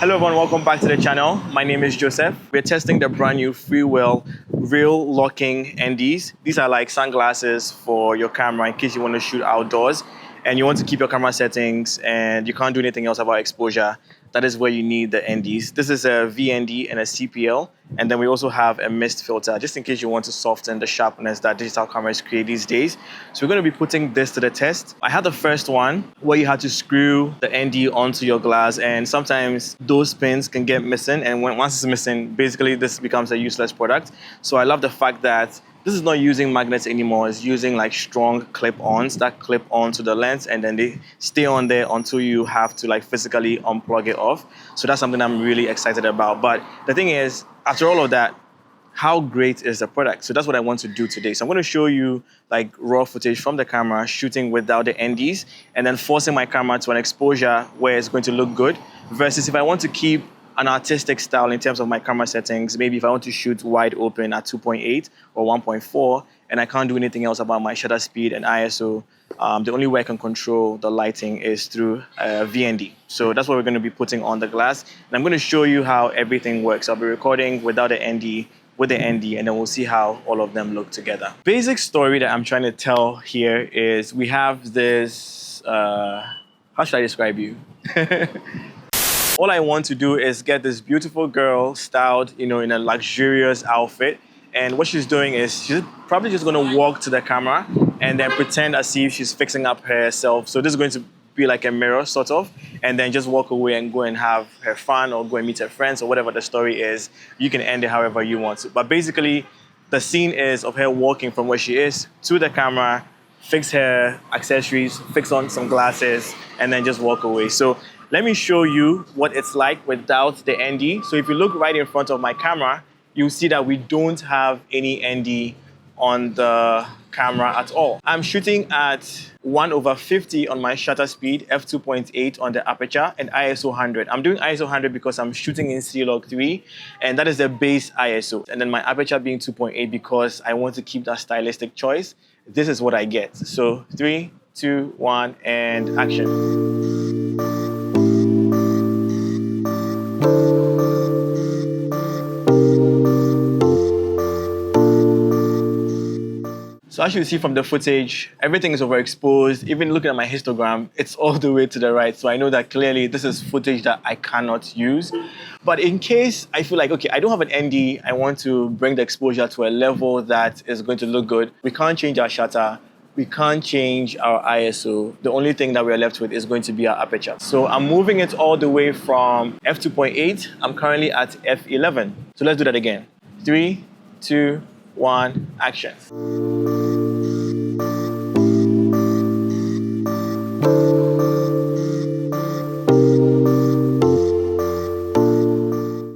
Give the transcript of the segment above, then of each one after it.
Hello everyone, welcome back to the channel. My name is Joseph. We're testing the brand new Freewell real locking NDs. These are like sunglasses for your camera in case you want to shoot outdoors and you want to keep your camera settings and you can't do anything else about exposure. That is where you need the NDs. This is a VND and a CPL, and then we also have a mist filter just in case you want to soften the sharpness that digital cameras create these days. So we're going to be putting this to the test. I had the first one where you had to screw the ND onto your glass, and sometimes those pins can get missing, and once it's missing, basically this becomes a useless product. So I love the fact that this is not using magnets anymore. It's using like strong clip-ons that clip onto the lens and then they stay on there until you have to like physically unplug it off. So that's something I'm really excited about. But the thing is, after all of that, how great is the product? So that's what I want to do today. So I'm going to show you like raw footage from the camera shooting without the NDs and then forcing my camera to an exposure where it's going to look good versus if I want to keep an artistic style in terms of my camera settings. Maybe if I want to shoot wide open at 2.8 or 1.4 and I can't do anything else about my shutter speed and ISO, the only way I can control the lighting is through VND. So that's what we're going to be putting on the glass. And I'm going to show you how everything works. I'll be recording without the ND, with the ND, and then we'll see how all of them look together. Basic story that I'm trying to tell here is we have this, how should I describe you? All I want to do is get this beautiful girl styled, in a luxurious outfit. And what she's doing is she's probably just going to walk to the camera and then pretend as if she's fixing up herself. So this is going to be like a mirror, sort of, and then just walk away and go and have her fun or go and meet her friends or whatever the story is. You can end it however you want to. But basically, the scene is of her walking from where she is to the camera, fix her accessories, fix on some glasses, and then just walk away. So let me show you what it's like without the ND. So if you look right in front of my camera, you'll see that we don't have any ND on the camera at all. I'm shooting at 1/50 on my shutter speed, f2.8 on the aperture, and ISO 100. I'm doing ISO 100 because I'm shooting in C-Log 3, and that is the base ISO. And then my aperture being 2.8 because I want to keep that stylistic choice. This is what I get. So 3, 2, 1, and action. So as you see from the footage, everything is overexposed. Even looking at my histogram, it's all the way to the right. So I know that clearly this is footage that I cannot use. But in case I feel like, okay, I don't have an ND, I want to bring the exposure to a level that is going to look good. We can't change our shutter. We can't change our ISO. The only thing that we're left with is going to be our aperture. So I'm moving it all the way from f2.8. I'm currently at f11. So let's do that again. 3, 2, 1, action.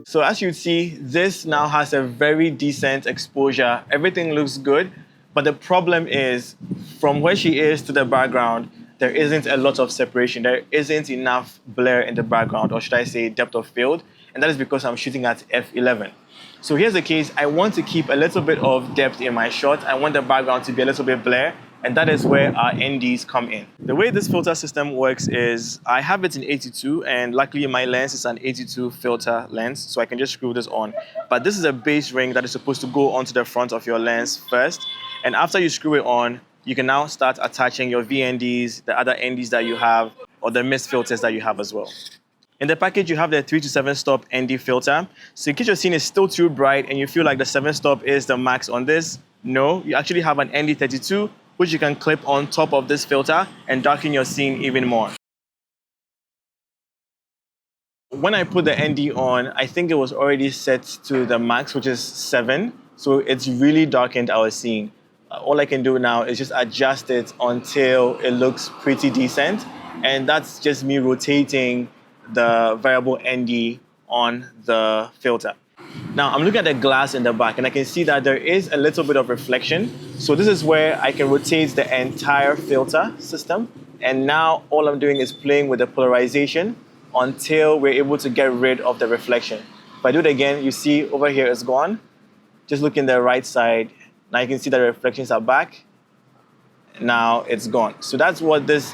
So as you see, this now has a very decent exposure. Everything looks good, but the problem is from where she is to the background, there isn't a lot of separation. There isn't enough blur in the background, or should I say depth of field, and that is because I'm shooting at f11. So here's the case. I want to keep a little bit of depth in my shot. I want the background to be a little bit blur, and that is where our NDs come in. The way this filter system works is I have it in 82, and luckily my lens is an 82 filter lens, so I can just screw this on. But this is a base ring that is supposed to go onto the front of your lens first, and after you screw it on, you can now start attaching your VNDs, the other NDs that you have, or the mist filters that you have as well. In the package, you have the 3 to 7 stop ND filter. So in case your scene is still too bright and you feel like the 7 stop is the max on this, no, you actually have an ND32, which you can clip on top of this filter and darken your scene even more. When I put the ND on, I think it was already set to the max, which is 7. So it's really darkened our scene. All I can do now is just adjust it until it looks pretty decent. And that's just me rotating the variable ND on the filter. Now I'm looking at the glass in the back and I can see that there is a little bit of reflection. So this is where I can rotate the entire filter system. And now all I'm doing is playing with the polarization until we're able to get rid of the reflection. If I do it again, you see over here it's gone. Just look in the right side. Now you can see that the reflections are back. Now it's gone. So that's what this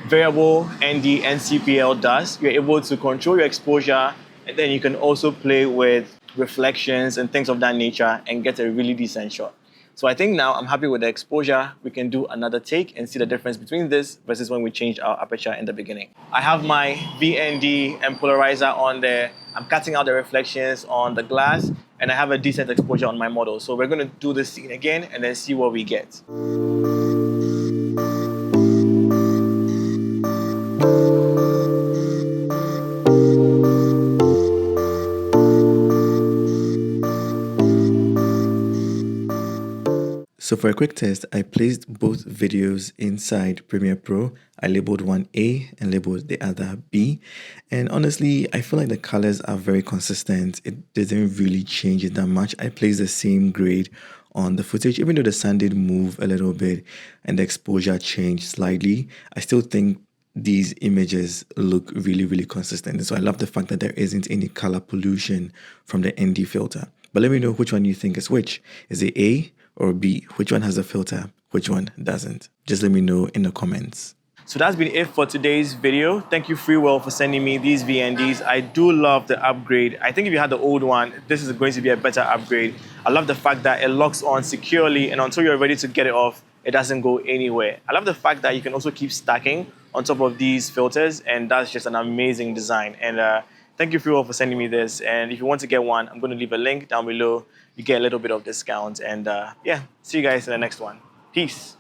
variable ND and CPL does. You're able to control your exposure And then you can also play with reflections and things of that nature and get a really decent shot. So I think now I'm happy with the exposure. We can do another take and see the difference between this versus when we changed our aperture in the beginning. I have my VND and polarizer on there. I'm cutting out the reflections on the glass, and I have a decent exposure on my model. So we're gonna do this scene again and then see what we get. So for a quick test, I placed both videos inside Premiere Pro. I labeled one A and labeled the other B. And honestly, I feel like the colors are very consistent. It didn't really change it that much. I placed the same grade on the footage, even though the sun did move a little bit and the exposure changed slightly. I still think these images look really, really consistent. So I love the fact that there isn't any color pollution from the ND filter. But let me know which one you think is which. Is it A or B? Which one has a filter? Which one doesn't? Just let me know in the comments. So that's been it for today's video. Thank you, Freewell, for sending me these VNDs. I do love the upgrade. I think if you had the old one, this is going to be a better upgrade. I love the fact that it locks on securely, and until you're ready to get it off, it doesn't go anywhere. I love the fact that you can also keep stacking on top of these filters, and that's just an amazing design. And thank you, Freewell, for sending me this. And if you want to get one, I'm going to leave a link down below. You get a little bit of discount. And yeah, see you guys in the next one. Peace.